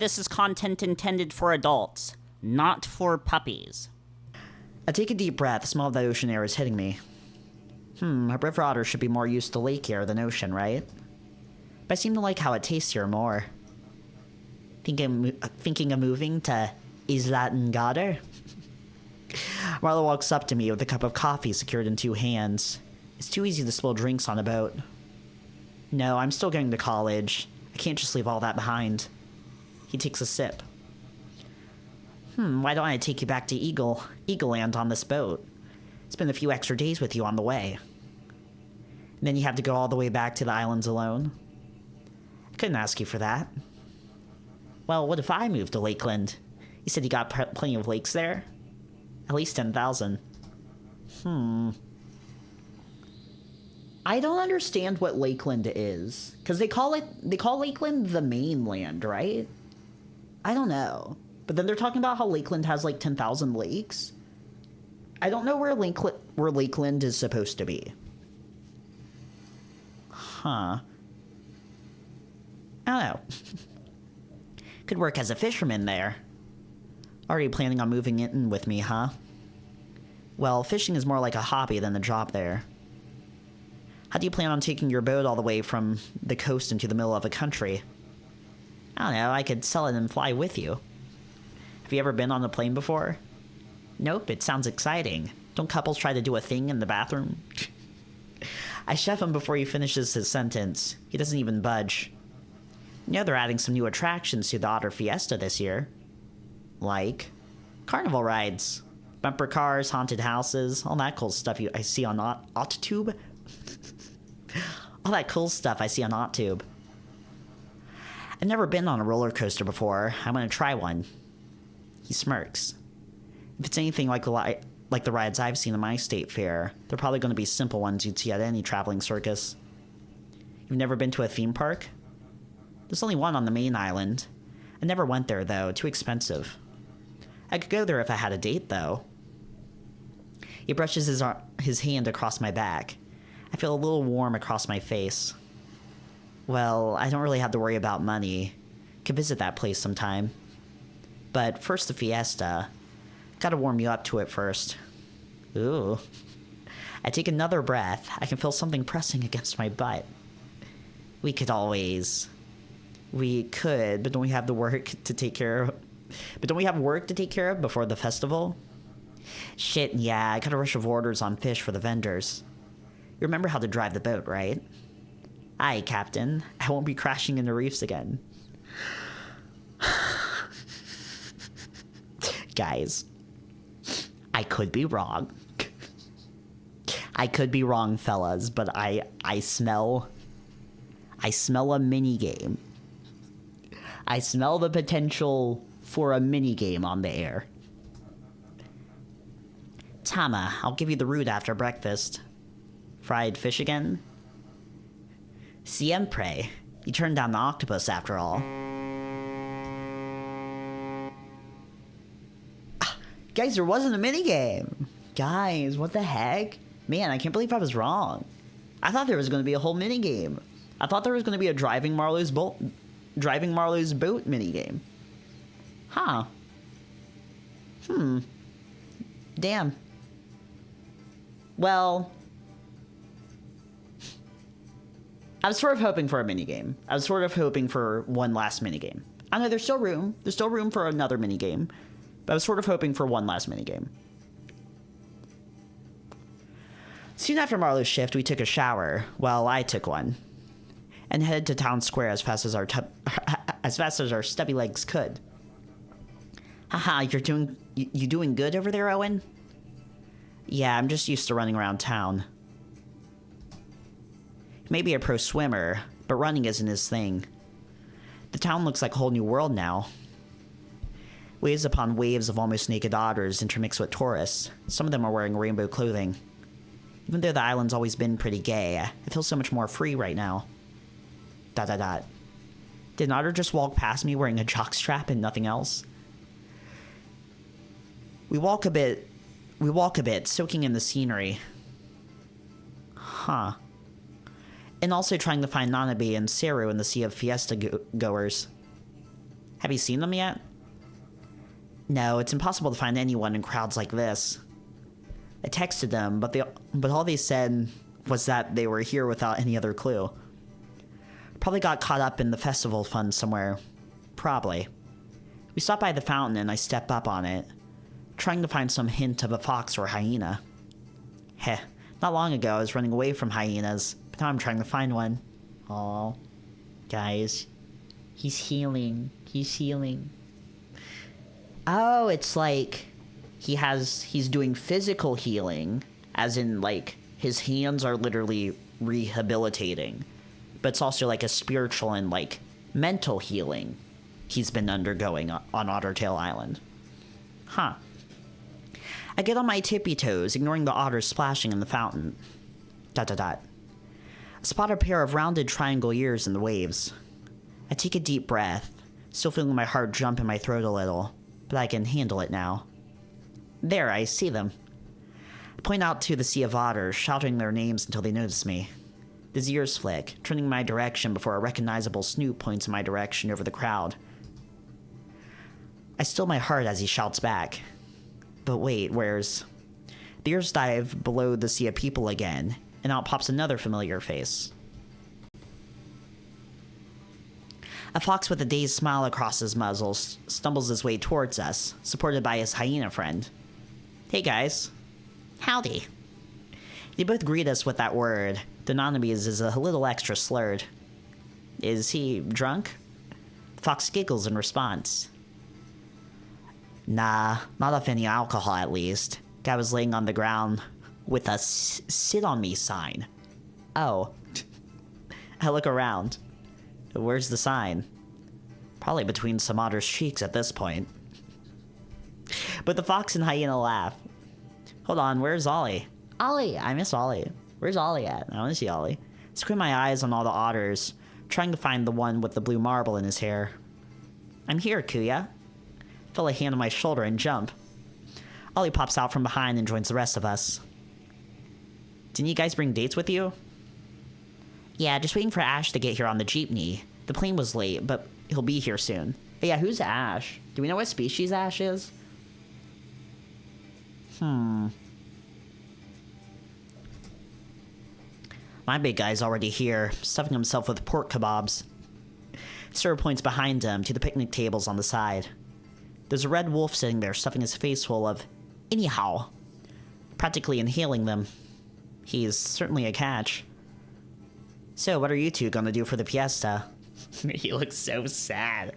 This is content intended for adults, not for puppies. I take a deep breath, the smell of the ocean air is hitting me. A river otter should be more used to lake air than ocean, right? But I seem to like how it tastes here more. Thinking of moving to Isla Ngada? Marlo walks up to me with a cup of coffee secured in two hands. It's too easy to spill drinks on a boat. No, I'm still going to college. I can't just leave all that behind. He takes a sip. Why don't I take you back to Eagle Land on this boat? Spend a few extra days with you on the way. And then you have to go all the way back to the islands alone? I couldn't ask you for that. Well, what if I moved to Lakeland? You said you got plenty of lakes there? At least 10,000. I don't understand what Lakeland is. Because they call Lakeland the mainland, right? I don't know. But then they're talking about how Lakeland has like 10,000 lakes. I don't know where Lakeland is supposed to be. I don't know. Could work as a fisherman there. Already planning on moving in with me, huh? Well, fishing is more like a hobby than a job there. How do you plan on taking your boat all the way from the coast into the middle of a country? I don't know, I could sell it and fly with you. Have you ever been on a plane before? Nope, it sounds exciting. Don't couples try to do a thing in the bathroom? I shove him before he finishes his sentence. He doesn't even budge. You know they're adding some new attractions to the Otter Fiesta this year. Like carnival rides, bumper cars, haunted houses, all that cool stuff I see on OtTube. All that cool stuff I see on OtTube. I've never been on a roller coaster before. I'm gonna try one. He smirks. If it's anything like the rides I've seen in my state fair, they're probably going to be simple ones you'd see at any traveling circus. You've never been to a theme park? There's only one on the main island. I never went there, though. Too expensive. I could go there if I had a date, though. He brushes his hand across my back. I feel a little warm across my face. Well, I don't really have to worry about money. Could visit that place sometime. But first the fiesta. Gotta warm you up to it first. Ooh. I take another breath. I can feel something pressing against my butt. We could, but don't we have work to take care of before the festival? Shit, yeah, I got a rush of orders on fish for the vendors. You remember how to drive the boat, right? Aye, Captain. I won't be crashing into reefs again. Guys, I could be wrong. I could be wrong, fellas, but I smell a minigame. I smell the potential for a minigame on the air. Tama, I'll give you the root after breakfast. Fried fish again? Siempre. You turned down the octopus after all. Guys, there wasn't a minigame. Guys, what the heck? Man, I can't believe I was wrong. I thought there was going to be a whole minigame. I thought there was going to be a driving Marlo's boat minigame. Huh. Damn. Well, I was sort of hoping for a minigame. I was sort of hoping for one last minigame. I know there's still room. There's still room for another minigame. But I was sort of hoping for one last minigame. Soon after Marlo's shift, we took a shower. Well, I took one. And headed to town square as fast as our stubby legs could. Haha, you doing good over there, Owen? Yeah, I'm just used to running around town. He may be a pro swimmer, but running isn't his thing. The town looks like a whole new world now. Waves upon waves of almost naked otters intermixed with tourists. Some of them are wearing rainbow clothing. Even though the island's always been pretty gay, I feel so much more free right now. ... Did an otter just walk past me wearing a jockstrap and nothing else? We walk a bit, soaking in the scenery. Huh. And also trying to find Nanabe and Seru in the sea of fiesta goers. Have you seen them yet? No, it's impossible to find anyone in crowds like this. I texted them, but all they said was that they were here without any other clue. Probably got caught up in the festival fun somewhere. Probably. We stopped by the fountain and I stepped up on it, trying to find some hint of a fox or a hyena. Heh, not long ago I was running away from hyenas, but now I'm trying to find one. Aw, guys. He's healing. He's healing. Oh, it's like he's doing physical healing, as in like his hands are literally rehabilitating. But it's also like a spiritual and like mental healing he's been undergoing on Otter Tail Island. Huh. I get on my tippy toes, ignoring the otters splashing in the fountain. ... I spot a pair of rounded triangle ears in the waves. I take a deep breath, still feeling my heart jump in my throat a little, but I can handle it now. There, I see them. I point out to the sea of otters, shouting their names until they notice me. His ears flick, turning my direction before a recognizable snoot points in my direction over the crowd. I still my heart as he shouts back. But wait, where's... The ears dive below the sea of people again, and out pops another familiar face. A fox with a dazed smile across his muzzle stumbles his way towards us, supported by his hyena friend. Hey guys. Howdy. They both greet us with that word. Dononami's is a little extra slurred. Is he drunk? The fox giggles in response. Nah, not off any alcohol at least. Guy was laying on the ground with a sit on me sign. Oh. I look around. Where's the sign? Probably between some otter's cheeks at this point. But the fox and hyena laugh. Hold on, where's Ollie? Ollie! I miss Ollie. Where's Ollie at? I want to see Ollie. Squint my eyes on all the otters, trying to find the one with the blue marble in his hair. I'm here, Kuya. Feel a hand on my shoulder and jump. Ollie pops out from behind and joins the rest of us. Didn't you guys bring dates with you? Yeah, just waiting for Ash to get here on the jeepney. The plane was late, but he'll be here soon. But yeah, who's Ash? Do we know what species Ash is? My big guy's already here, stuffing himself with pork kebabs. Sarah points behind him to the picnic tables on the side. There's a red wolf sitting there, stuffing his face full of anyhow, practically inhaling them. He's certainly a catch. So, what are you two gonna do for the fiesta? He looks so sad.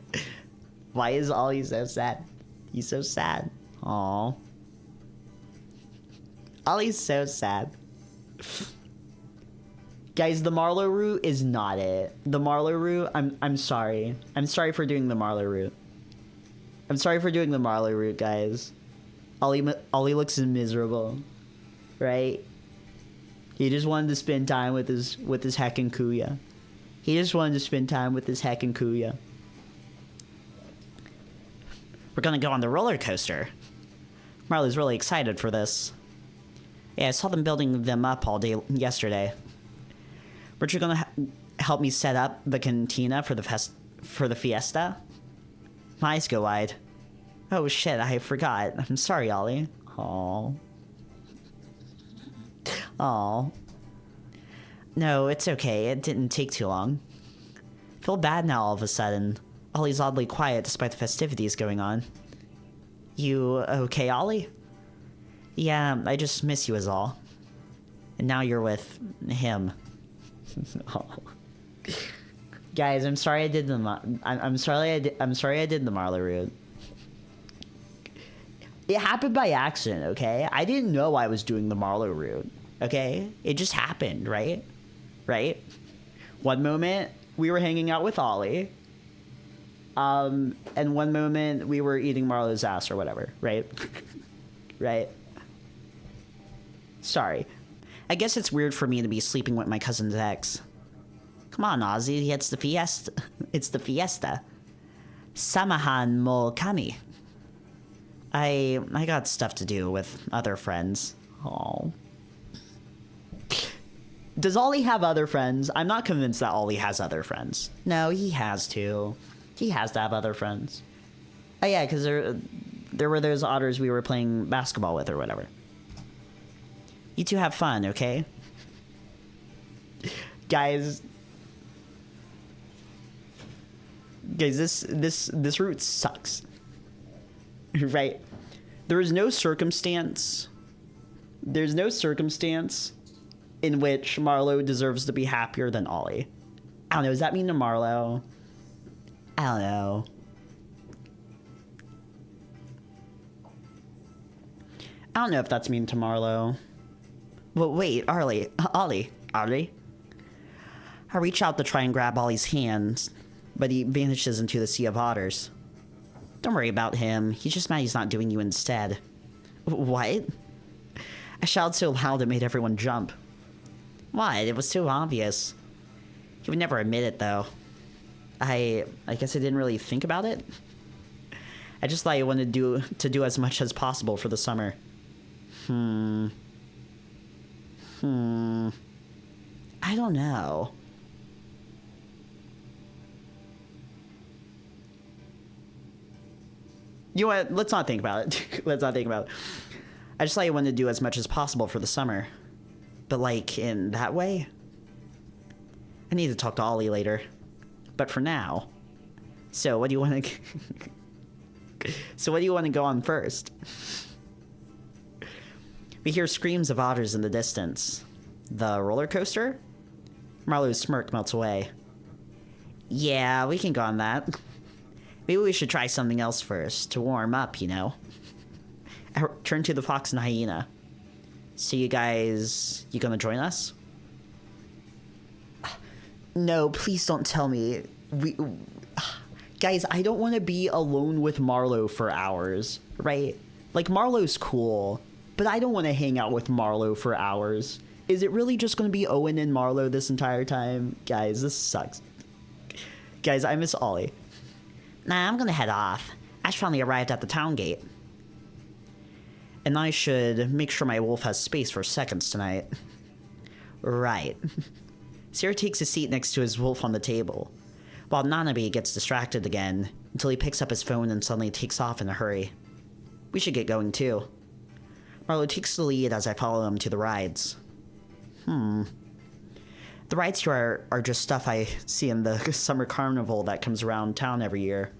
Why is Ollie so sad? He's so sad. Aww. Ollie's so sad. Guys, the Marlo route is not it. The Marlo route, I'm sorry. I'm sorry for doing the Marlo route. I'm sorry for doing the Marlo route, guys. Ollie looks miserable, right? He just wanted to spend time with his heckin' kuya. He just wanted to spend time with his heckin' kuya. We're gonna go on the roller coaster. Marlo's really excited for this. Yeah, I saw them building them up all day yesterday. Weren't you gonna help me set up the cantina for the fiesta? My eyes go wide. Oh shit, I forgot. I'm sorry, Ollie. Aww. Aww. No, it's okay. It didn't take too long. I feel bad now all of a sudden. Ollie's oddly quiet despite the festivities going on. You okay, Ollie? Yeah, I just miss you is all. And now you're with him. Oh. Guys, I'm sorry I did the I'm sorry I did the Marlo route. It happened by accident, okay? I didn't know I was doing the Marlo route, okay? It just happened, right? Right? One moment we were hanging out with Ollie, and one moment we were eating Marlo's ass or whatever, right? Right? Sorry. I guess it's weird for me to be sleeping with my cousin's ex. Come on, Ozzy, it's the fiesta. It's the fiesta. Samahan mo kami. I got stuff to do with other friends. Oh. Does Ollie have other friends? I'm not convinced that Ollie has other friends. No, he has to. He has to have other friends. Oh yeah, because there were those otters we were playing basketball with or whatever. You two have fun, okay? Guys, this route sucks. Right? There's no circumstance in which Marlo deserves to be happier than Ollie. I don't know, does that mean to Marlo? I don't know. I don't know if that's mean to Marlo. Well, wait, Ollie. I reach out to try and grab Ollie's hands, but he vanishes into the sea of otters. Don't worry about him. He's just mad he's not doing you instead. What? I shouted so loud it made everyone jump. What? It was too obvious. He would never admit it, though. I guess I didn't really think about it. I just thought I wanted to do as much as possible for the summer. I don't know. You know what? Let's not think about it. Let's not think about it. I just thought I wanted to do as much as possible for the summer. But, like, in that way? I need to talk to Ollie later. But for now. So, what do you want to... So, what do you want to go on first? We hear screams of otters in the distance. The roller coaster? Marlo's smirk melts away. Yeah, we can go on that. Maybe we should try something else first, to warm up, you know? I turn to the fox and hyena. So you gonna join us? No, please don't tell me. Guys, I don't want to be alone with Marlo for hours, right? Like, Marlo's cool, but I don't want to hang out with Marlo for hours. Is it really just going to be Owen and Marlo this entire time? Guys, this sucks. Guys, I miss Ollie. Nah, I'm going to head off. Ash finally arrived at the town gate. And I should make sure my wolf has space for seconds tonight. Right. Sarah takes a seat next to his wolf on the table, while Nanabe gets distracted again until he picks up his phone and suddenly takes off in a hurry. We should get going too. Marlo takes the lead as I follow him to the rides. The rides here are just stuff I see in the summer carnival that comes around town every year.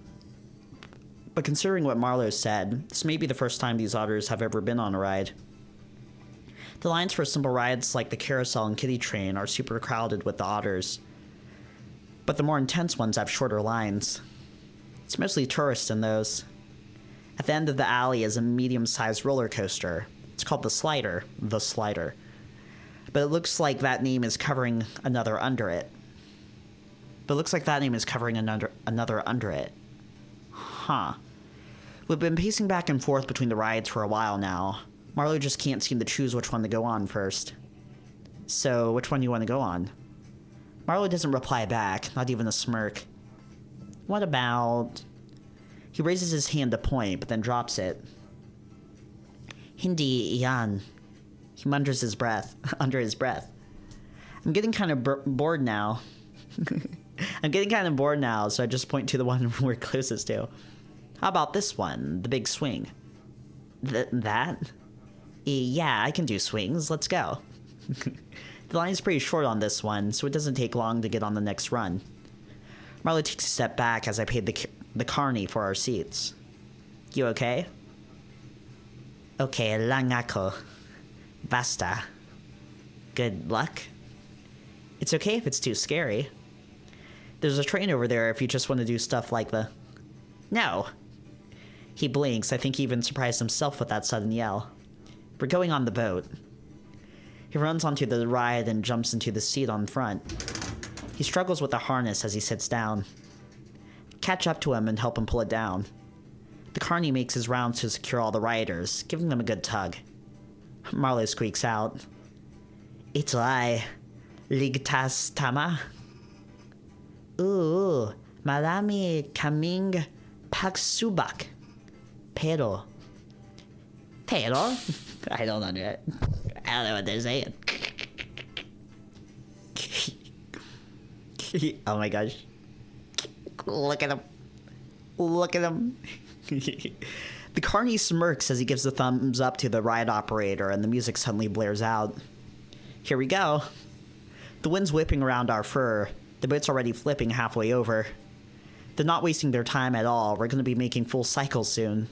But considering what Marlo said, this may be the first time these otters have ever been on a ride. The lines for simple rides like the carousel and kiddie train are super crowded with the otters, but the more intense ones have shorter lines. It's mostly tourists in those. At the end of the alley is a medium-sized roller coaster. It's called the Slider. But it looks like that name is covering another under it. Huh. We've been pacing back and forth between the rides for a while now. Marlo just can't seem to choose which one to go on first. So, which one do you want to go on? Marlo doesn't reply back, not even a smirk. What about... He raises his hand to point, but then drops it. Hindi iyan. He mutters his breath, under his breath. I'm getting kind of bored now. So I just point to the one we're closest to. How about this one, the big swing? That? Yeah, I can do swings. Let's go. The line is pretty short on this one, so it doesn't take long to get on the next run. Marlo takes a step back as I paid the carny for our seats. You okay? Okay, lang ako. Basta. Good luck? It's okay if it's too scary. There's a train over there if you just want to do stuff like the... No. He blinks. I think he even surprised himself with that sudden yell. We're going on the boat. He runs onto the ride and jumps into the seat on front. He struggles with the harness as he sits down. Catch up to him and help him pull it down. The carny makes his rounds to secure all the riders, giving them a good tug. Marlo squeaks out. It's I. Ligtas tama? Ooh, marami kaming pagsubak. Pero. I don't know what they're saying. Oh my gosh. Look at him. Look at him. The carny smirks as he gives the thumbs up to the ride operator, and the music suddenly blares out. Here we go. The wind's whipping around our fur. The boat's already flipping halfway over. They're not wasting their time at all. We're going to be making full cycles soon.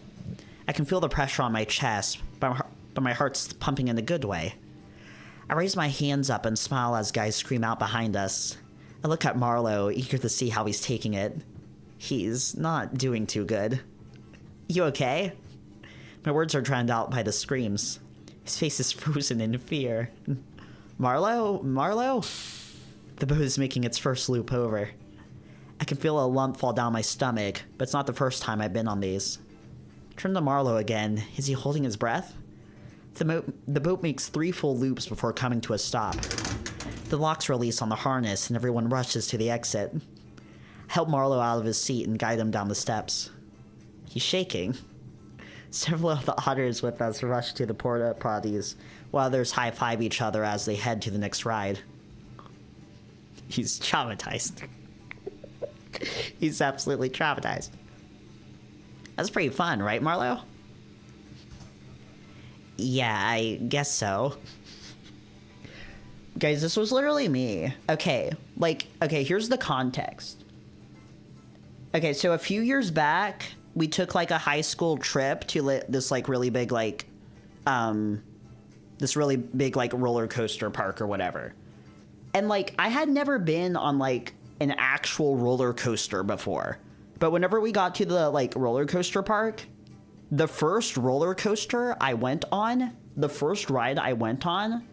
I can feel the pressure on my chest, but my heart's pumping in a good way. I raise my hands up and smile as guys scream out behind us. I look at Marlo, eager to see how he's taking it. He's not doing too good. You okay? My words are drowned out by the screams. His face is frozen in fear. Marlo? Marlo? The boat is making its first loop over. I can feel a lump fall down my stomach, but it's not the first time I've been on these. Turn to Marlo again. Is he holding his breath? The boat makes 3 full loops before coming to a stop. The locks release on the harness and everyone rushes to the exit. I help Marlo out of his seat and guide him down the steps. He's shaking. Several of the otters with us rush to the porta potties, while others high-five each other as they head to the next ride. He's traumatized. He's absolutely traumatized. That's pretty fun, right, Marlo? Yeah, I guess so. Guys, this was literally me. Okay, here's the context. Okay, so a few years back, we took, like, a high school trip to this, like, really big, like, roller coaster park or whatever. And, like, I had never been on, like, an actual roller coaster before. But whenever we got to the, like, roller coaster park, the first roller coaster I went on, the first ride I went on,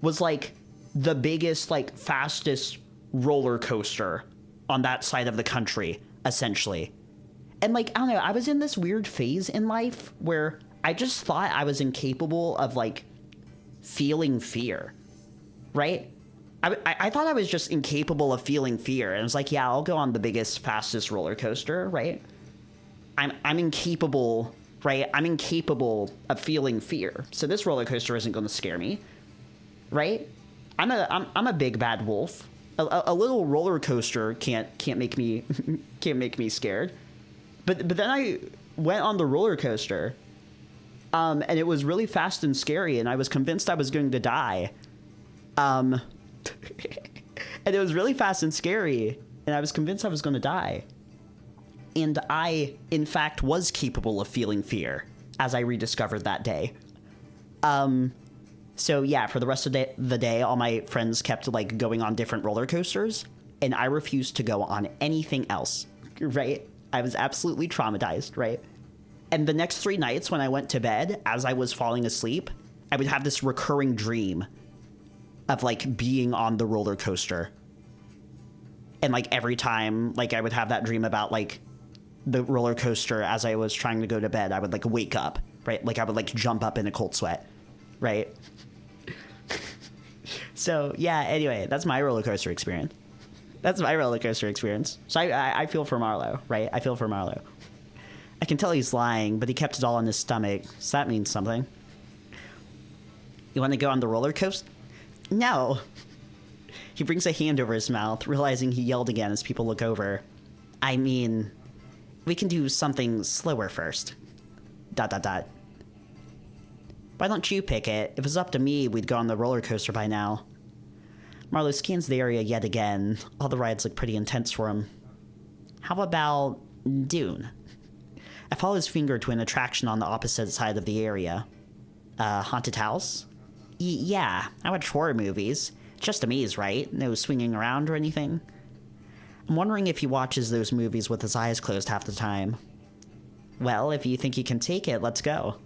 was, like, the biggest, like, fastest roller coaster on that side of the country, essentially. And, like, I don't know, I was in this weird phase in life where I just thought I was incapable of, like, feeling fear, right? I thought I was just incapable of feeling fear. And I was like, yeah, I'll go on the biggest, fastest roller coaster, right? I'm incapable, right? I'm incapable of feeling fear. So this roller coaster isn't going to scare me, right? I'm a big bad wolf. A little roller coaster can't make me can't make me scared. But then I went on the roller coaster, and it was really fast and scary, and I was convinced I was going to die. And it was really fast and scary, and I was convinced I was going to die. And I, in fact, was capable of feeling fear, as I rediscovered that day. So yeah, for the rest of the day, all my friends kept, like, going on different roller coasters, and I refused to go on anything else, right? I was absolutely traumatized, right? And the next 3 nights when I went to bed, as I was falling asleep, I would have this recurring dream of, like, being on the roller coaster. And, like, every time, like, I would have that dream about, like, the roller coaster as I was trying to go to bed, I would, like, wake up, right? Like, I would, like, jump up in a cold sweat, right? So, yeah, anyway, that's my roller coaster experience. That's my roller coaster experience. So I feel for Marlo, right? I feel for Marlo. I can tell he's lying, but he kept it all in his stomach, so that means something. You want to go on the roller coaster? No. He brings a hand over his mouth, realizing he yelled again as people look over. I mean, we can do something slower first. ... Why don't you pick it? If it was up to me, we'd go on the roller coaster by now. Marlo scans the area yet again. All the rides look pretty intense for him. How about Dune? I follow his finger to an attraction on the opposite side of the area. Haunted house? Yeah, I watch horror movies. It's just a maze, right? No swinging around or anything. I'm wondering if he watches those movies with his eyes closed half the time. Well, if you think you can take it, let's go.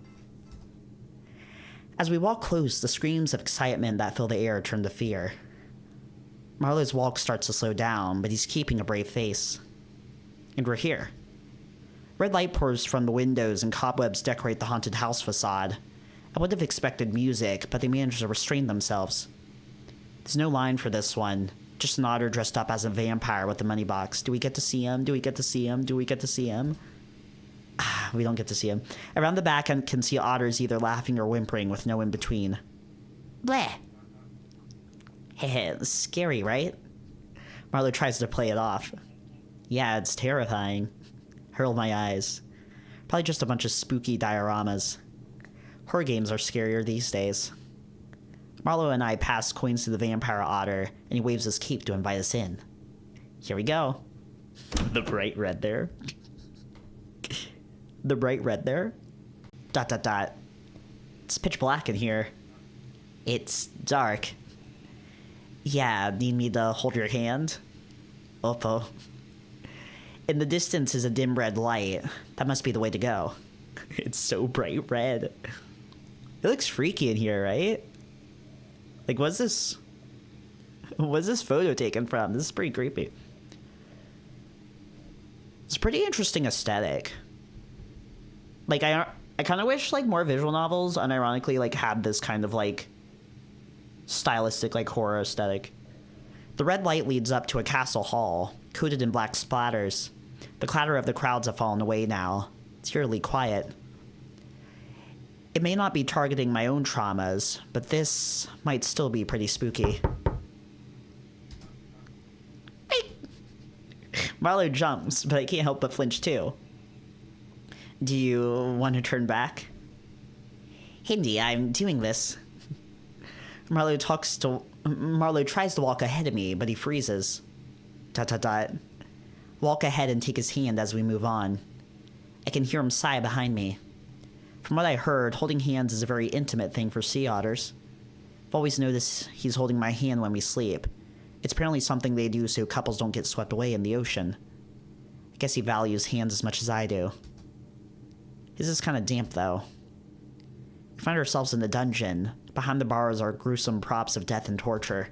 As we walk close, the screams of excitement that fill the air turn to fear. Marlo's walk starts to slow down, but he's keeping a brave face. And we're here. Red light pours from the windows and cobwebs decorate the haunted house facade. I would have expected music, but they managed to restrain themselves. There's no line for this one. Just an otter dressed up as a vampire with a money box. Do we get to see him? Do we get to see him? Do we get to see him? We don't get to see him. Around the back, I can see otters either laughing or whimpering with no in-between. Bleh. Heh, scary, right? Marlo tries to play it off. Yeah, it's terrifying. I rolled my eyes. Probably just a bunch of spooky dioramas. Horror games are scarier these days. Marlo and I pass coins to the vampire otter, and he waves his cape to invite us in. Here we go. The bright red there. The bright red there. ... It's pitch black in here. It's dark. Yeah, need me to hold your hand? Oppo. In the distance is a dim red light. That must be the way to go. It's so bright red. It looks freaky in here, right? Like, what's this photo taken from? This is pretty creepy. It's a pretty interesting aesthetic. Like, I kind of wish, like, more visual novels unironically, like, had this kind of, like, stylistic, like, horror aesthetic. The red light leads up to a castle hall, coated in black splatters. The clatter of the crowds have fallen away now. It's eerily quiet. It may not be targeting my own traumas, but this might still be pretty spooky. Marlo jumps, but I can't help but flinch too. Do you want to turn back? Hindi, I'm doing this. Marlo tries to walk ahead of me, but he freezes. ... Walk ahead and take his hand as we move on. I can hear him sigh behind me. From what I heard, holding hands is a very intimate thing for sea otters. I've always noticed he's holding my hand when we sleep. It's apparently something they do so couples don't get swept away in the ocean. I guess he values hands as much as I do. His is kind of damp, though. We find ourselves in the dungeon. Behind the bars are gruesome props of death and torture.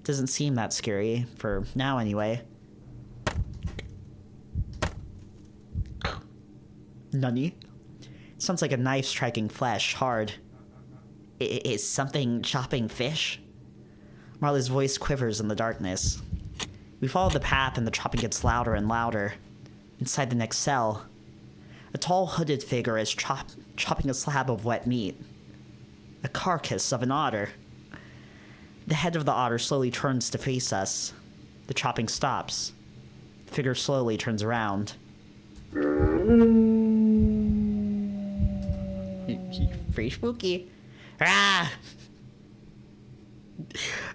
Doesn't seem that scary, for now anyway. Nani? Sounds like a knife striking flesh, hard. Is something chopping fish? Marlo's voice quivers in the darkness. We follow the path and the chopping gets louder and louder. Inside the next cell, a tall hooded figure is chopping a slab of wet meat. A carcass of an otter. The head of the otter slowly turns to face us. The chopping stops. The figure slowly turns around. Pretty spooky. Ah!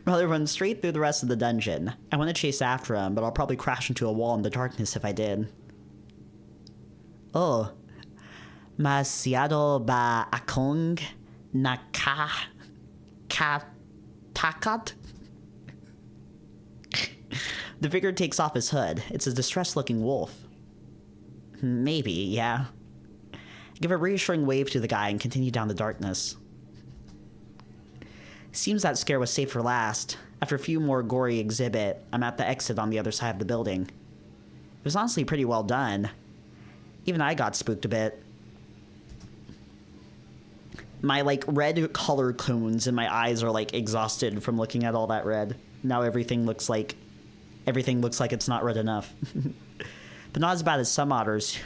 Marlo runs straight through the rest of the dungeon. I want to chase after him, but I'll probably crash into a wall in the darkness if I did. Oh. Masyado ba akong takat? The figure takes off his hood. It's a distressed-looking wolf. Maybe, yeah. I give a reassuring wave to the guy and continue down the darkness. Seems that scare was saved for last. After a few more gory exhibit, I'm at the exit on the other side of the building. It was honestly pretty well done. Even I got spooked a bit. My, like, red color cones in my eyes are, like, exhausted from looking at all that red. Now everything looks like it's not red enough. But not as bad as some otters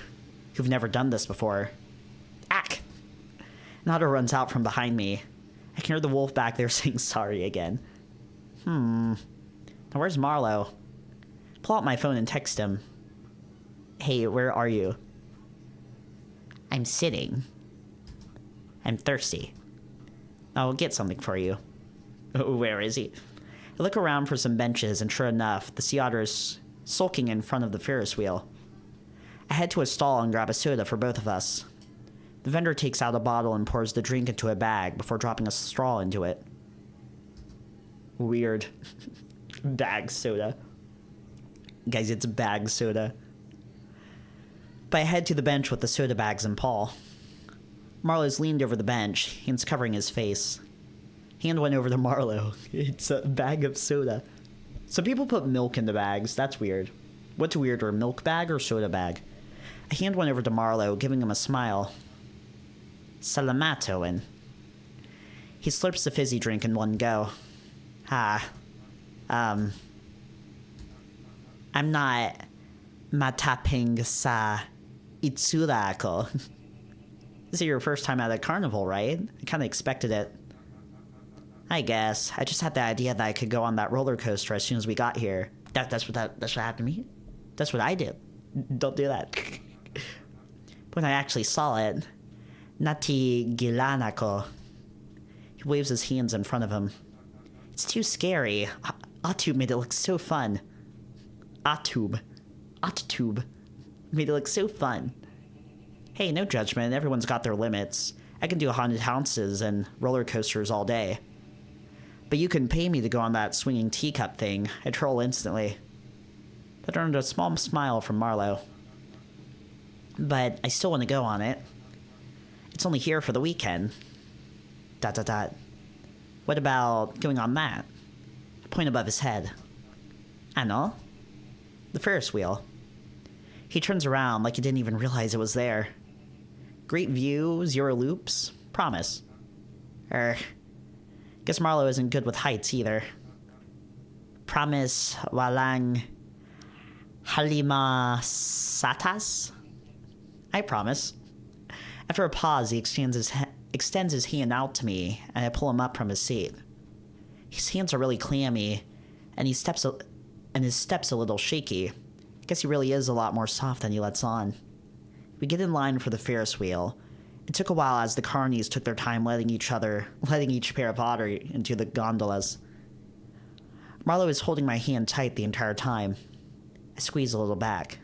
who've never done this before. Ack! An otter runs out from behind me. I can hear the wolf back there saying sorry again. Now where's Marlo? Pull out my phone and text him. Hey, where are you? I'm sitting. I'm thirsty. I'll get something for you. Where is he? I look around for some benches, and sure enough, the sea otter is sulking in front of the Ferris wheel. I head to a stall and grab a soda for both of us. The vendor takes out a bottle and pours the drink into a bag before dropping a straw into it. Weird. Bag soda. Guys, it's bag soda. But I head to the bench with the soda bags and Paul. Marlo's leaned over the bench, hands covering his face. Hand went over to Marlo. It's a bag of soda. Some people put milk in the bags. That's weird. What's weirder, milk bag or soda bag? A hand went over to Marlo, giving him a smile. Salamat, Owen. He slurps the fizzy drink in one go. I'm not mataping sa itsura ako. This is your first time at a carnival, right? I kind of expected it. I guess. I just had the idea that I could go on that roller coaster as soon as we got here. That's what happened to me? That's what I did. Don't do that. When I actually saw it, Nati Gilanako. He waves his hands in front of him. It's too scary. Atube made it look so fun. Atube made it look so fun. Hey, no judgment. Everyone's got their limits. I can do haunted houses and roller coasters all day. But you can pay me to go on that swinging teacup thing. I troll instantly. That earned a small smile from Marlo. But I still want to go on it. It's only here for the weekend. ... What about going on that? I point above his head. I know. The Ferris wheel. He turns around like he didn't even realize it was there. Great view, 0 loops. Promise. Guess Marlo isn't good with heights either. Promise walang halima satas? I promise. After a pause, he extends his hand out to me, and I pull him up from his seat. His hands are really clammy, and his step's a little shaky. I guess he really is a lot more soft than he lets on. We get in line for the Ferris wheel. It took a while as the carnies took their time letting each pair of otter into the gondolas. Marlo is holding my hand tight the entire time. I squeeze a little back.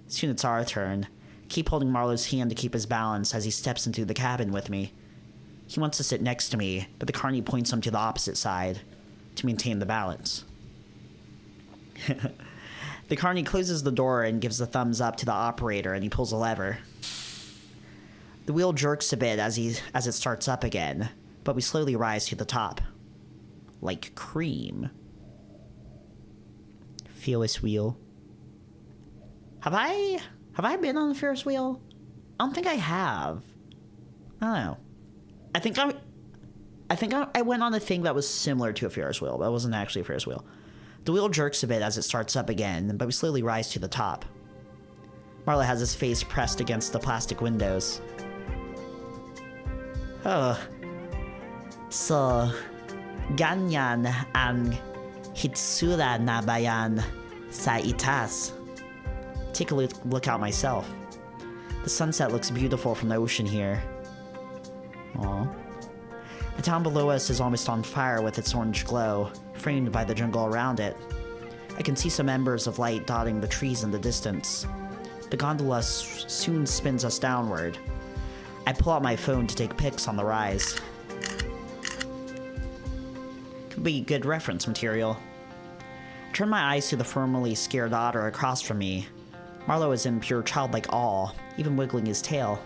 Soon it's our turn. Keep holding Marlo's hand to keep his balance as he steps into the cabin with me. He wants to sit next to me, but the carny points him to the opposite side to maintain the balance. The carny closes the door and gives the thumbs up to the operator, and he pulls a lever. The wheel jerks a bit as it starts up again, but we slowly rise to the top. Like cream. Feel this wheel. Have I been on the Ferris wheel? I don't think I have. I don't know. I think I went on a thing that was similar to a Ferris wheel, but it wasn't actually a Ferris wheel. The wheel jerks a bit as it starts up again, but we slowly rise to the top. Marlo has his face pressed against the plastic windows. Oh. So, ganyan ang hitsura na bayan sa itaas. Take a look out myself. The sunset looks beautiful from the ocean here. Aww. The town below us is almost on fire with its orange glow, framed by the jungle around it. I can see some embers of light dotting the trees in the distance. The gondola soon spins us downward. I pull out my phone to take pics on the rise. Could be good reference material. I turn my eyes to the formerly scared otter across from me. Marlo is in pure childlike awe, even wiggling his tail.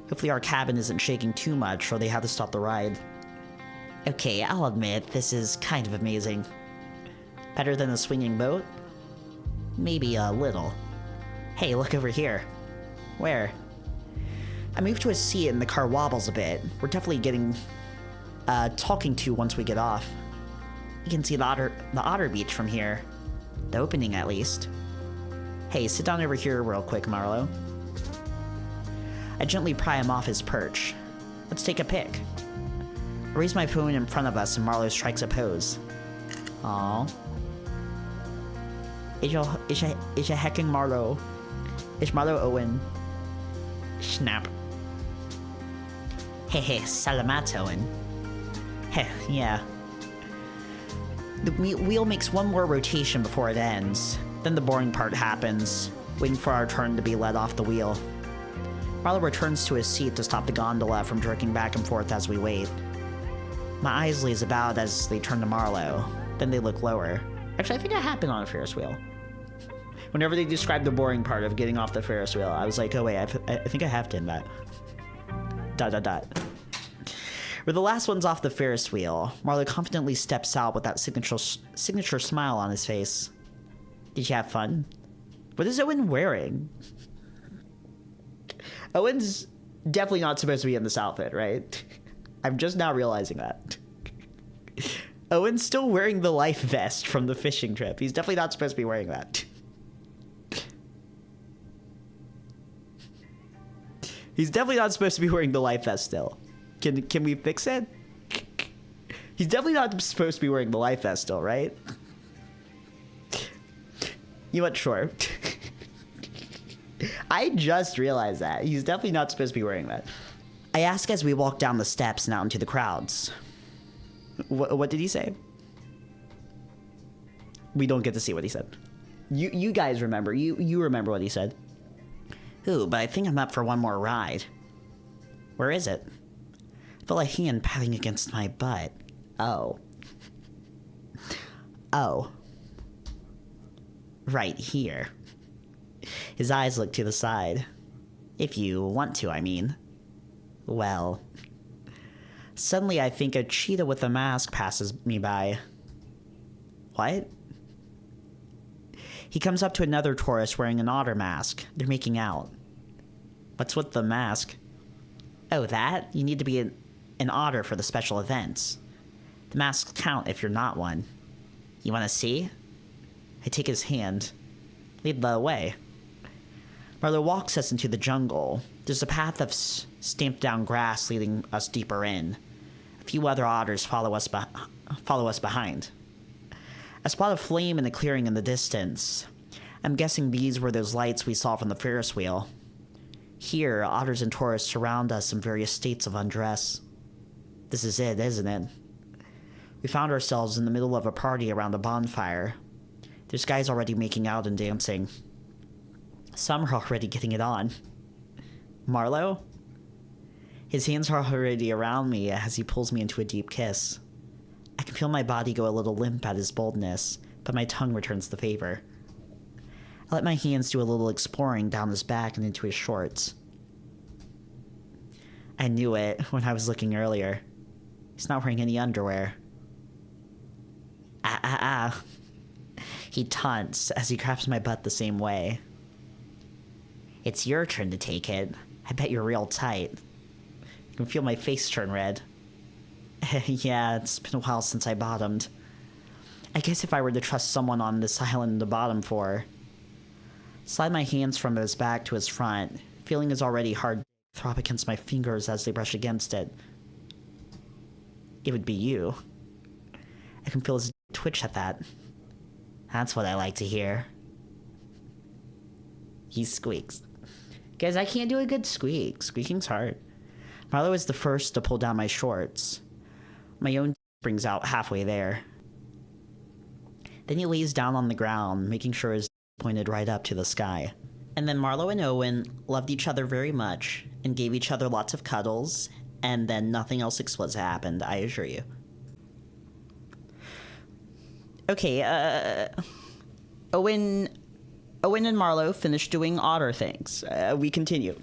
Hopefully our cabin isn't shaking too much or they have to stop the ride. Okay, I'll admit, this is kind of amazing. Better than a swinging boat? Maybe a little. Hey, look over here. Where? I move to a seat and the car wobbles a bit. We're definitely getting talking to once we get off. You can see the otter beach from here. The opening, at least. Hey, sit down over here real quick, Marlo. I gently pry him off his perch. Let's take a pic. I raise my phone in front of us and Marlo strikes a pose. Aww. Is a hecking Marlo? Is Marlo Owen? Snap. Hehe, salamat, Owen. Heh, yeah. The wheel makes one more rotation before it ends. Then the boring part happens, waiting for our turn to be let off the wheel. Marlo returns to his seat to stop the gondola from jerking back and forth as we wait. My eyes laze about as they turn to Marlo, then they look lower. Actually, I think I have been on a Ferris wheel. Whenever they describe the boring part of getting off the Ferris wheel, I was like, oh wait, I think I have done that. ... We're the last ones off the Ferris wheel. Marlo confidently steps out with that signature smile on his face. Did you have fun? What is Owen wearing? Owen's definitely not supposed to be in this outfit, right? I'm just now realizing that. Owen's still wearing the life vest from the fishing trip. He's definitely not supposed to be wearing that. He's definitely not supposed to be wearing the life vest still. Can we fix it? He's definitely not supposed to be wearing the life vest still, right? You know what? Sure. I just realized that. He's definitely not supposed to be wearing that. I ask as we walk down the steps and out into the crowds. What did he say? We don't get to see what he said. You guys remember. You remember what he said. Ooh, but I think I'm up for one more ride. Where is it? I felt a hand patting against my butt. Oh. Oh. Right here. His eyes look to the side. If you want to, I mean. Well. Suddenly I think a cheetah with a mask passes me by. What? He comes up to another tourist wearing an otter mask. They're making out. What's with the mask? Oh, that? You need to be an otter for the special events. The masks count if you're not one. You want to see? I take his hand. Lead the way. Marlo walks us into the jungle. There's a path of stamped down grass leading us deeper in. A few other otters follow us behind. I spot a flame in a clearing in the distance. I'm guessing these were those lights we saw from the Ferris wheel. Here, otters and tourists surround us in various states of undress. This is it, isn't it? We found ourselves in the middle of a party around a bonfire. There's guys already making out and dancing. Some are already getting it on. Marlo? His hands are already around me as he pulls me into a deep kiss. I can feel my body go a little limp at his boldness, but my tongue returns the favor. I let my hands do a little exploring down his back and into his shorts. I knew it when I was looking earlier. He's not wearing any underwear. He taunts as he grabs my butt the same way. It's your turn to take it. I bet you're real tight. You can feel my face turn red. Yeah, it's been a while since I bottomed. I guess if I were to trust someone on this island to bottom for. Slide my hands from his back to his front, feeling his already hard throb against my fingers as they brush against it. It would be you. I can feel his twitch at that. That's what I like to hear. He squeaks. Guys, I can't do a good squeak. Squeaking's hard. Marlo is the first to pull down my shorts. My own springs out halfway there. Then he lays down on the ground, making sure his pointed right up to the sky. And then Marlo and Owen loved each other very much and gave each other lots of cuddles, and then nothing else explicit happened, I assure you. Okay, Owen and Marlo finished doing otter things. We continue.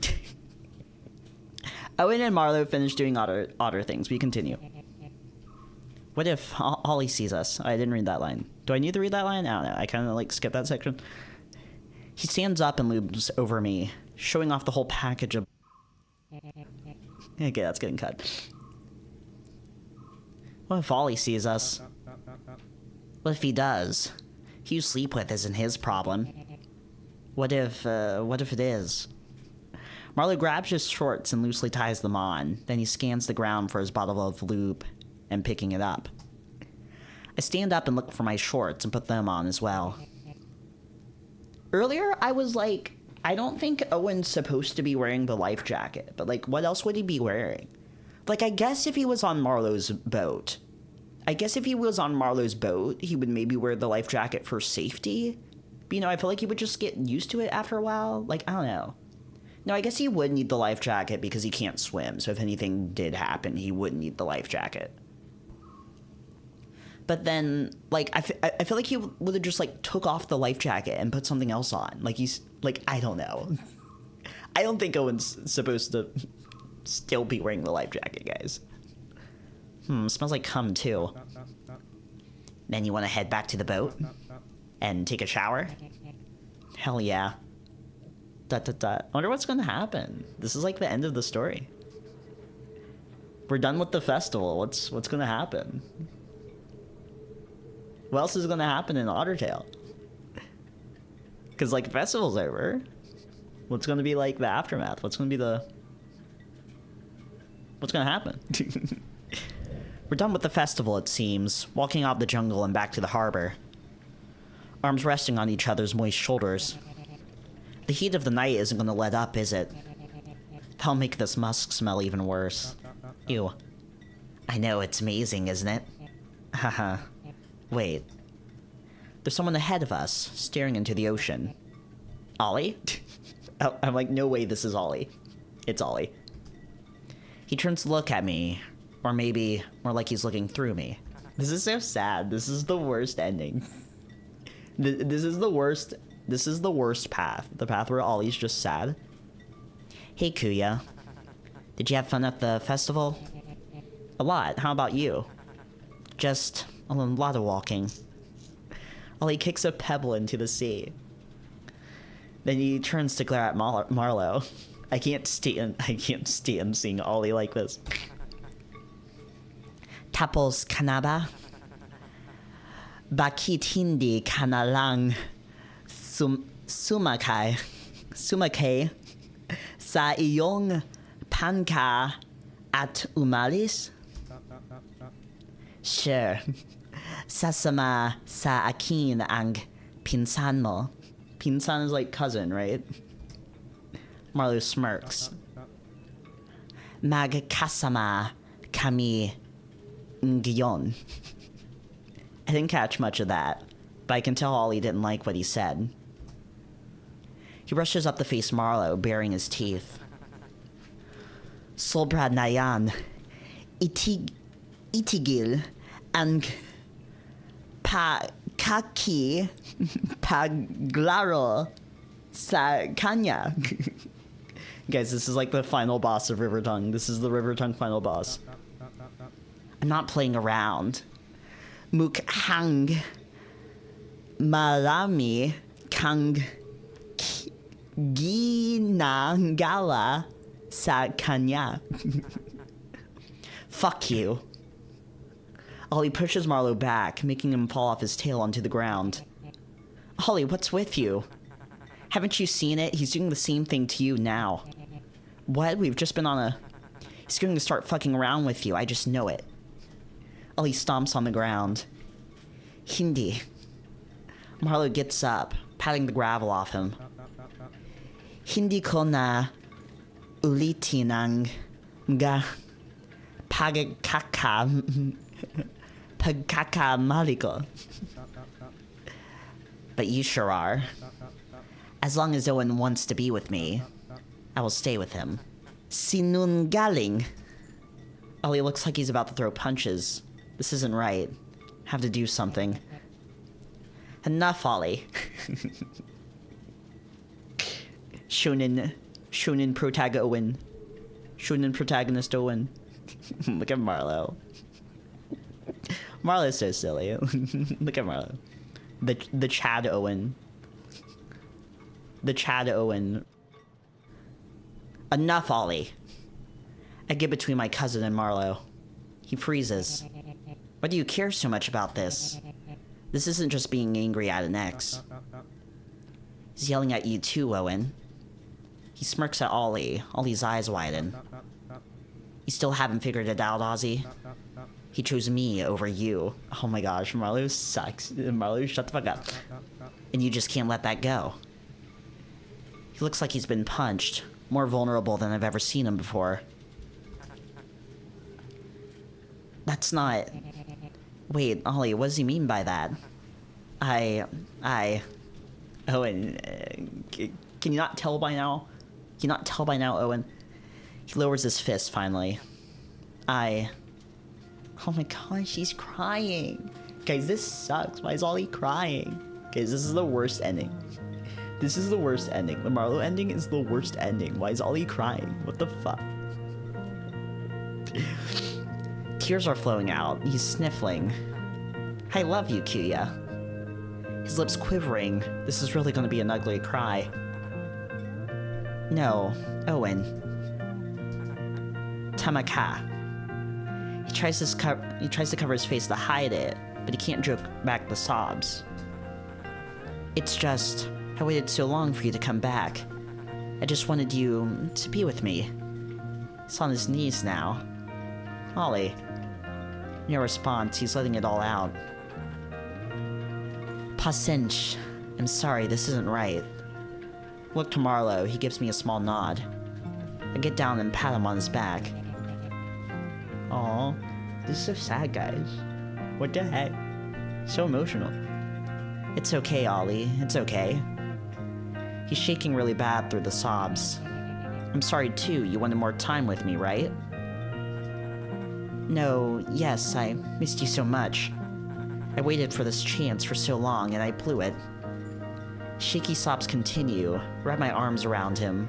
Owen and Marlo finished doing otter things. We continue. What if Ollie sees us? I didn't read that line. Do I need to read that line? I don't know. I kind of like skip that section. He stands up and looms over me, showing off the whole package of... Okay, that's getting cut. What if Ollie sees us? What if he does? Who you sleep with isn't his problem. What if it is? Marlo grabs his shorts and loosely ties them on. Then he scans the ground for his bottle of lube and picking it up. I stand up and look for my shorts and put them on as well. Earlier, I was like, I don't think Owen's supposed to be wearing the life jacket, but like, what else would he be wearing? Like, I guess if he was on Marlo's boat, he would maybe wear the life jacket for safety. But, you know, I feel like he would just get used to it after a while. Like, I don't know. No, I guess he would need the life jacket because he can't swim. So if anything did happen, he would need the life jacket. But then, like, I feel like he would have just, like, took off the life jacket and put something else on. Like, he's, like, I don't know. I don't think Owen's supposed to still be wearing the life jacket, guys. Smells like cum, too. Then you want to head back to the boat? And take a shower? Hell yeah. I wonder what's going to happen. This is like the end of the story. We're done with the festival. What's going to happen? What else is going to happen in Otter Tail? Because, like, the festival's over. What's going to be, like, the aftermath? What's going to happen? We're done with the festival, it seems, walking out the jungle and back to the harbor. Arms resting on each other's moist shoulders. The heat of the night isn't gonna let up, is it? That'll make this musk smell even worse. Ew. I know, it's amazing, isn't it? Haha. Wait. There's someone ahead of us, staring into the ocean. Ollie? Oh, I'm like, no way this is Ollie. It's Ollie. He turns to look at me. Or maybe more like he's looking through me. This is so sad. This is the worst ending. This is the worst. This is the worst path. The path where Ollie's just sad. Hey, Kuya. Did you have fun at the festival? A lot. How about you? Just a lot of walking. Ollie kicks a pebble into the sea. Then he turns to glare at Marlo. I can't stand seeing Ollie like this. Tapos kanaba? Bakit hindi ka na lang sumakay sa iyong panka at umalis? Sure. Sasama sa akin ang pinsan mo. Pinsan is like cousin, right? Marlo smirks. Magkasama kami ngayon. I didn't catch much of that, but I can tell Ollie didn't like what he said. He rushes up to face Marlo, baring his teeth. Sobra na yan. Itigil ang paglaro sa kanya. Guys, this is like the final boss of River Tongue. This is the River Tongue final boss. I'm not playing around. Mukhang marami kang ginagala sa kanya. Fuck you. Ollie pushes Marlo back, making him fall off his tail onto the ground. Ollie, what's with you? Haven't you seen it? He's doing the same thing to you now. What? We've just been on a... He's going to start fucking around with you. I just know it. Ollie stomps on the ground. Hindi. Marlo gets up, patting the gravel off him. Hindi ko na ulitin ang pagkakamali. But you sure are. As long as Owen wants to be with me, I will stay with him. Sinungaling. Ollie looks like he's about to throw punches. This isn't right. Have to do something. Enough, Ollie. Shonen Owen. Shonen protagonist Owen. Look at Marlo. Marlo's so silly. Look at Marlo. The Chad Owen. The Chad Owen. Enough, Ollie. I get between my cousin and Marlo. He freezes. Why do you care so much about this? This isn't just being angry at an ex. He's yelling at you too, Owen. He smirks at Ollie. Ollie's eyes widen. You still haven't figured it out, Ozzy? He chose me over you. Oh my gosh, Marlo sucks. Marlo, shut the fuck up. And you just can't let that go. He looks like he's been punched. More vulnerable than I've ever seen him before. That's not... Wait, Ollie, what does he mean by that? Owen, can you not tell by now? Can you not tell by now, Owen? He lowers his fist, finally. Oh my gosh, he's crying. Guys, this sucks. Why is Ollie crying? Guys, this is the worst ending. This is the worst ending. The Marlo ending is the worst ending. Why is Ollie crying? What the fuck? Tears are flowing out. He's sniffling. I love you, Kuya. His lips quivering. This is really going to be an ugly cry. No, Owen. Tamaka. He tries to cover his face to hide it, but he can't choke back the sobs. It's just, I waited so long for you to come back. I just wanted you to be with me. He's on his knees now. Ollie. No response, he's letting it all out. Pasench. I'm sorry, this isn't right. Look to Marlo, he gives me a small nod. I get down and pat him on his back. Aw, this is so sad, guys. What the heck? So emotional. It's okay, Ollie, it's okay. He's shaking really bad through the sobs. I'm sorry too, you wanted more time with me, right? No, yes, I missed you so much. I waited for this chance for so long and I blew it. Shaky sobs continue, wrap my arms around him.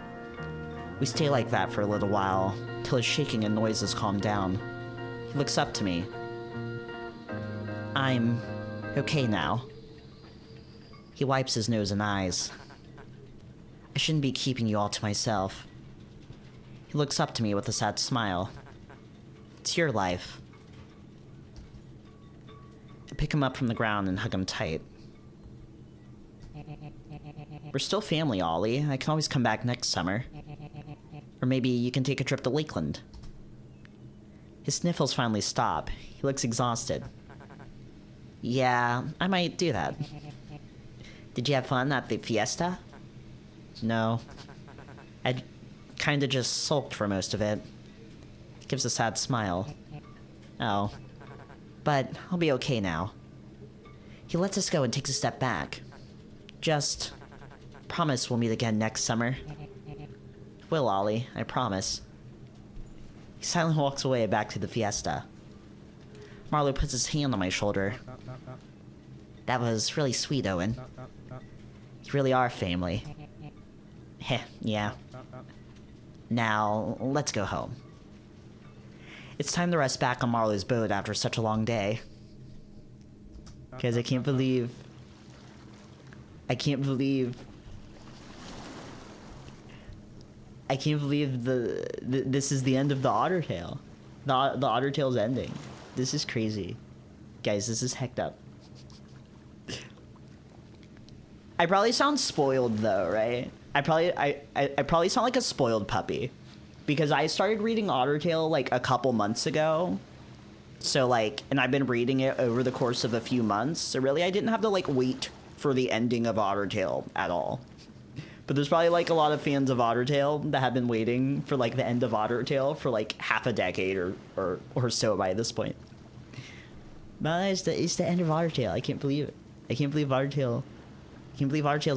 We stay like that for a little while, till his shaking and noises calm down. He looks up to me. I'm okay now. He wipes his nose and eyes. I shouldn't be keeping you all to myself. He looks up to me with a sad smile. It's your life. I pick him up from the ground and hug him tight. We're still family, Ollie. I can always come back next summer. Or maybe you can take a trip to Lakeland. His sniffles finally stop. He looks exhausted. Yeah, I might do that. Did you have fun at the fiesta? No. I kinda just sulked for most of it. He gives a sad smile. Oh. But I'll be okay now. He lets us go and takes a step back. Just promise we'll meet again next summer. Will, Ollie, I promise. He silently walks away back to the fiesta. Marlo puts his hand on my shoulder. That was really sweet, Owen. You really are family. Heh, yeah. Now, let's go home. It's time to rest back on Marlo's boat after such a long day. Guys, I can't believe this is the end of the Otter Tail. The Otter Tail's ending. This is crazy. Guys, this is hecked up. I probably sound spoiled though, right? I probably sound like a spoiled puppy. Because I started reading Otter Tail like a couple months ago. So like, and I've been reading it over the course of a few months. So really I didn't have to like wait for the ending of Otter Tail at all. But there's probably like a lot of fans of Otter Tail that have been waiting for like the end of Otter Tail for like half a decade or so by this point. But it's the end of Otter Tail. I can't believe it. I can't believe Otter Tail's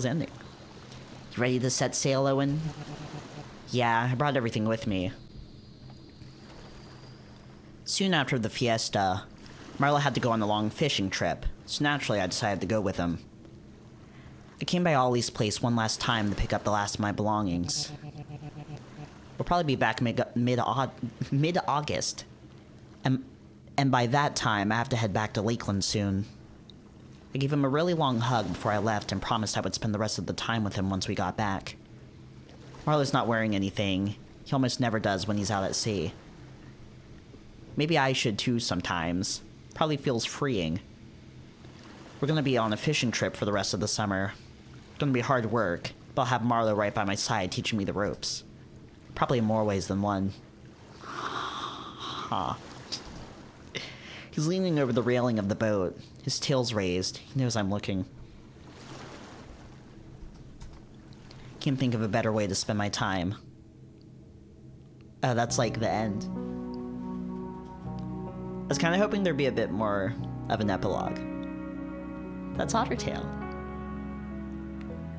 ending. You ready to set sail, Owen? Yeah, I brought everything with me. Soon after the fiesta, Marlo had to go on a long fishing trip, so naturally I decided to go with him. I came by Ollie's place one last time to pick up the last of my belongings. We'll probably be back mid-August. And by that time, I have to head back to Lakeland soon. I gave him a really long hug before I left and promised I would spend the rest of the time with him once we got back. Marlo's not wearing anything. He almost never does when he's out at sea. Maybe I should too sometimes. Probably feels freeing. We're gonna be on a fishing trip for the rest of the summer. It's gonna be hard work, but I'll have Marlo right by my side teaching me the ropes. Probably in more ways than one. Huh. He's leaning over the railing of the boat. His tail's raised. He knows I'm looking. Can't think of a better way to spend my time. Oh, that's like the end. I was kind of hoping there'd be a bit more of an epilogue. That's Otter Tail.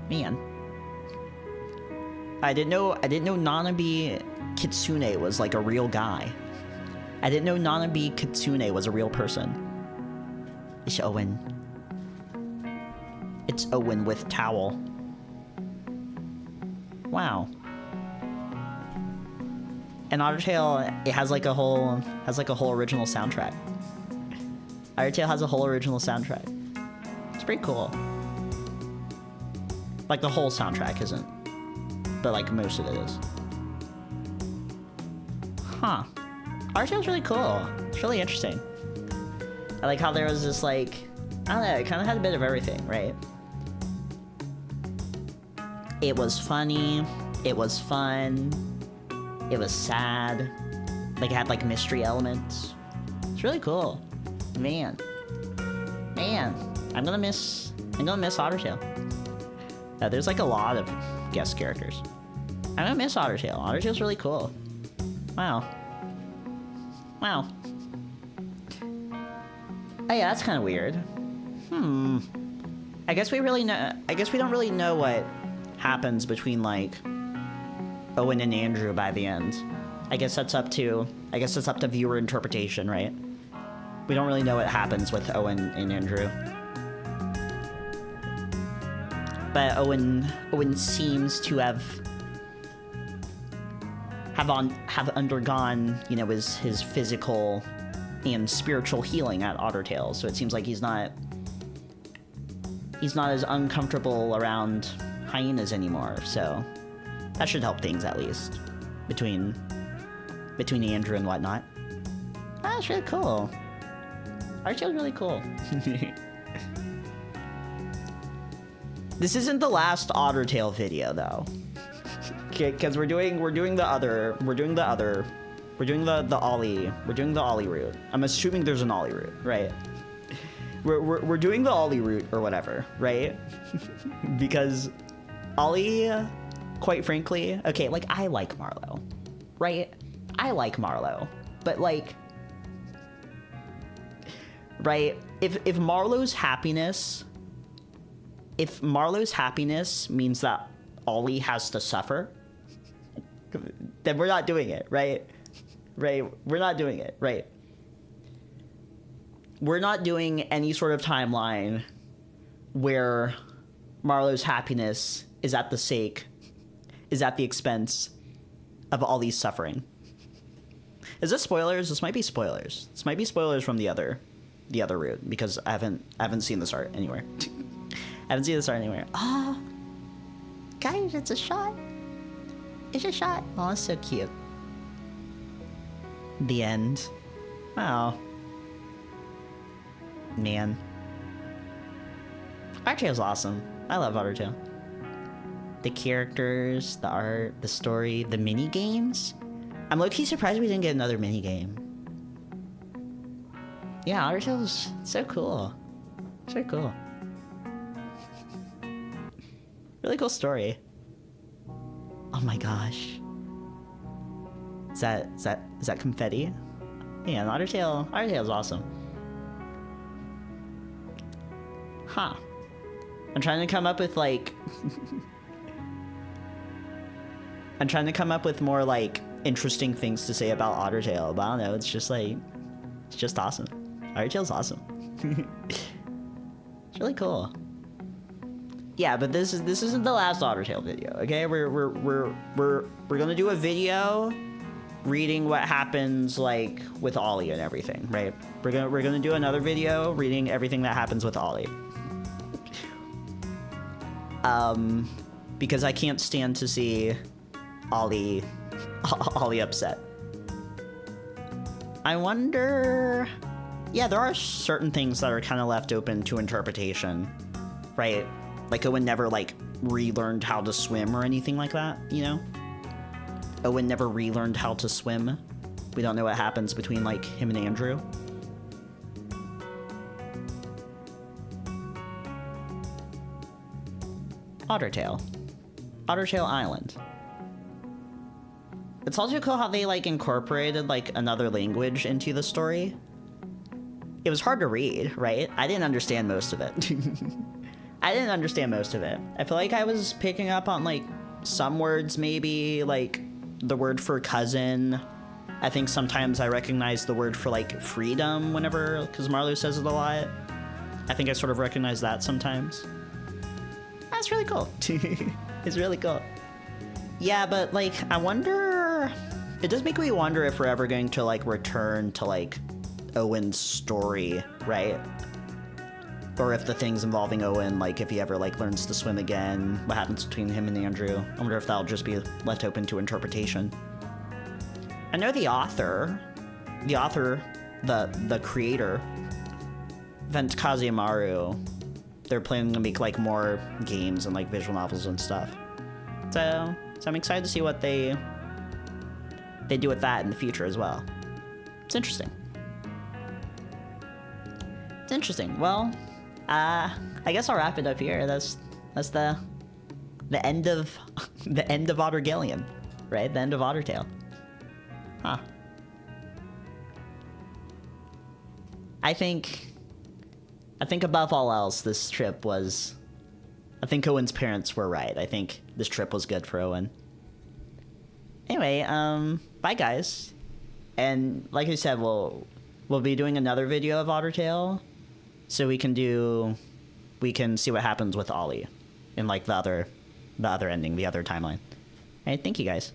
Man. I didn't know Nanabe Kitsune was like a real guy. I didn't know Nanabe Kitsune was a real person. It's Owen. It's Owen with towel. Wow. And Otter Tail, it has like a whole original soundtrack. Otter Tail has a whole original soundtrack. It's pretty cool. Like the whole soundtrack isn't, but like most of it is. Huh. Otter Tail's really cool. It's really interesting. I like how there was this like, I don't know, it kind of had a bit of everything, right? It was funny, it was fun, it was sad, like it had like mystery elements. It's really cool. Man, I'm gonna miss Otter Tail. There's like a lot of guest characters. I don't miss Otter Tail. Otter Tail's really cool. Wow. Wow. Oh yeah, that's kind of weird. I guess we don't really know what happens between like Owen and Andrew by the end. I guess that's up to viewer interpretation, right? We don't really know what happens with Owen and Andrew. But Owen seems to have undergone, you know, his physical and spiritual healing at Otter Tail, so it seems like he's not as uncomfortable around hyenas anymore, so that should help things at least between Andrew and whatnot. That's really cool. Otter Tail's really cool. This isn't the last Otter Tail video though, because we're doing the Ollie route. I'm assuming there's an Ollie route, right? We're doing the Ollie route or whatever, right? Because Ollie, quite frankly, okay, like I like Marlo, right? I like Marlo, but like, right? If Marlo's happiness means that Ollie has to suffer, then we're not doing it, right? Right? We're not doing it, right? We're not doing any sort of timeline where Marlo's happiness is at the expense of Ollie's suffering. Is this spoilers? This might be spoilers. This might be spoilers from the other route, because I haven't seen this art anywhere. I haven't seen this art anywhere. Ah, guys, it's a shot. It's a shot. Oh, it's so cute. The end. Wow. Man. Otter Tail's awesome. I love Otter Tail. The characters, the art, the story, the mini games. I'm low-key surprised we didn't get another mini game. Yeah, Otter Tail's so cool. So cool. Really cool story. Oh my gosh. Is that confetti? Yeah, Otter Tail's awesome. Huh. I'm trying to come up with like I'm trying to come up with more like interesting things to say about Otter Tail, but I don't know, it's just awesome. Otter Tail's awesome. It's really cool. Yeah, but this isn't the last Otter Tail video, okay? We're gonna do a video reading what happens like with Ollie and everything, right? We're gonna do another video reading everything that happens with Ollie. Because I can't stand to see Ollie upset. I wonder. Yeah, there are certain things that are kind of left open to interpretation, right? Like Owen never like relearned how to swim or anything like that, you know? Owen never relearned how to swim. We don't know what happens between like him and Andrew. Otter Tail. Otter Tail Island. It's also cool how they like incorporated like another language into the story. It was hard to read, right? I didn't understand most of it. I feel like I was picking up on like some words, maybe like the word for cousin. I think sometimes I recognize the word for like freedom whenever, because Marlo says it a lot. I think I sort of recognize that sometimes. That's really cool. It's really cool. Yeah, but like I wonder, it does make me wonder if we're ever going to like return to like Owen's story, right? Or if the things involving Owen, like if he ever like learns to swim again, what happens between him and Andrew. I wonder if that'll just be left open to interpretation. I know the author, the creator, VentKazemaru, they're planning to make like more games and like visual novels and stuff. So I'm excited to see what they do with that in the future as well. It's interesting. Well, I guess I'll wrap it up here. That's the the end of the end of Otter Galleon, right? The end of Otter Tail. Huh. I think above all else, this trip was. I think Owen's parents were right. I think this trip was good for Owen. Anyway, bye guys. And like I said, we'll be doing another video of Otter Tail, so we can see what happens with Ollie in like the other ending, the other timeline. Alright, thank you guys.